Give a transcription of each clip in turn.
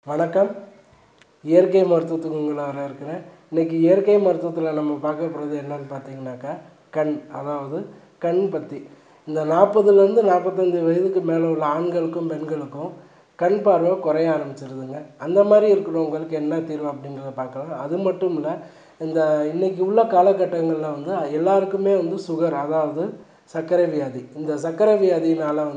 வணக்கம். இயற்கை மருத்துவத்துக்கு உங்களை வரவேற்கிறேன். இன்றைக்கி இயற்கை மருத்துவத்தில் நம்ம பார்க்க போகிறது என்னன்னு பார்த்தீங்கன்னாக்கா கண், அதாவது கண் பற்றி. இந்த 40லேருந்து 45 வயதுக்கு மேலே உள்ள ஆண்களுக்கும் பெண்களுக்கும் கண் பார்வை குறைய ஆரம்பிச்சிருதுங்க. அந்த மாதிரி இருக்கிறவங்களுக்கு என்ன தீர்வு அப்படின்றத பார்க்கலாம். அது மட்டும் இல்லை, இந்த இன்றைக்கி உள்ள காலகட்டங்களில் எல்லாருக்குமே சுகர், அதாவது சர்க்கரை வியாதி. இந்த சர்க்கரை வியாதினால்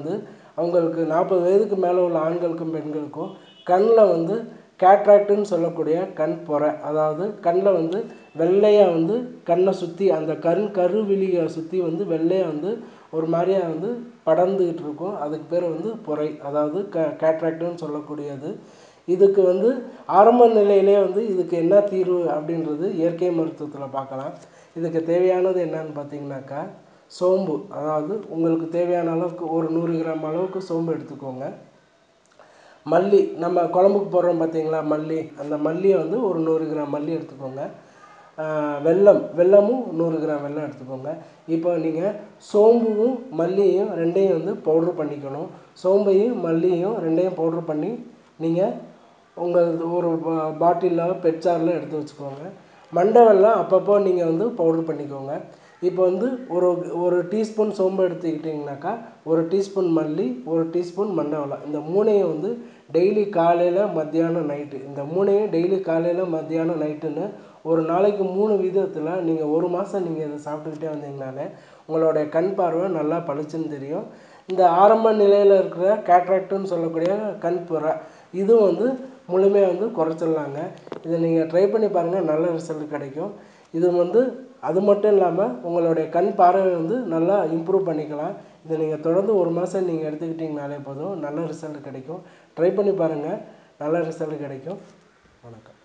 அவங்களுக்கு 40 வயதுக்கு மேலே உள்ள ஆண்களுக்கும் பெண்களுக்கும் கண்ணில் கேட்ராக்டுன்னு சொல்லக்கூடிய கண் பொறை, அதாவது கண்ணில் வெள்ளையாக கண்ணை சுற்றி அந்த கருவிழியை சுற்றி வெள்ளையாக ஒரு மாதிரியாக படர்ந்துக்கிட்டு இருக்கும். அதுக்கு பேர் பொறை, அதாவது கேட்ராக்டுன்னு சொல்லக்கூடியது. இதுக்கு ஆரம்ப நிலையிலே இதுக்கு என்ன தீர்வு அப்படின்றது இயற்கை மருத்துவத்தில் பார்க்கலாம். இதுக்கு தேவையானது என்னன்னு பார்த்தீங்கன்னாக்கா சோம்பு, அதாவது உங்களுக்கு தேவையான அளவுக்கு ஒரு 100 கிராம் அளவுக்கு சோம்பு எடுத்துக்கோங்க. மல்லி, நம்ம குழம்புக்கு போடுறோம் பார்த்தீங்களா மல்லி, அந்த மல்லியை ஒரு 100 கிராம் மல்லி எடுத்துக்கோங்க. வெல்லமும் 100 கிராம் வெல்லம் எடுத்துக்கோங்க. இப்போ நீங்கள் சோம்பும் மல்லியையும் ரெண்டையும் பவுட்ரு பண்ணிக்கணும். சோம்பையும் மல்லியையும் ரெண்டையும் பவுட்ரு பண்ணி நீங்கள் உங்கள் ஒரு பாட்டிலில் பெட்சாரில் எடுத்து வச்சுக்கோங்க. மண்டை வெல்லம் அப்பப்போ நீங்கள் பவுட்ரு பண்ணிக்கோங்க. இப்போ ஒரு டீஸ்பூன் சோம்பு எடுத்துக்கிட்டிங்கனாக்கா 1 டீஸ்பூன் மல்லி, 1 டீஸ்பூன் மண்டை வெல்லம், இந்த மூணையும் டெய்லி காலையில் மத்தியானம் நைட்டு, இந்த மூணையும் டெய்லி காலையில் மத்தியானம் நைட்டுன்னு ஒரு நாளைக்கு 3 விதத்தில் நீங்கள் 1 மாதம் நீங்கள் இதை சாப்பிட்டுக்கிட்டே வந்தீங்கனாலே உங்களுடைய கண் பார்வை நல்லா பளிச்சுன்னு தெரியும். இந்த ஆரம்ப நிலையில் இருக்கிற கேட்ராக்டுன்னு சொல்லக்கூடிய கண் புற, இதுவும் முழுமையாக குறைச்சிடலாங்க. இதை நீங்கள் ட்ரை பண்ணி பாருங்கள், நல்ல ரிசல்ட் கிடைக்கும். இது அது மட்டும் இல்லாமல் உங்களுடைய கண் பார்வை நல்லா இம்ப்ரூவ் பண்ணிக்கலாம். இதை நீங்கள் தொடர்ந்து 1 மாதம் நீங்கள் எடுத்துக்கிட்டிங்கனாலே போதும், நல்ல ரிசல்ட் கிடைக்கும். ட்ரை பண்ணி பாருங்கள், நல்ல ரிசல்ட் கிடைக்கும். வணக்கம்.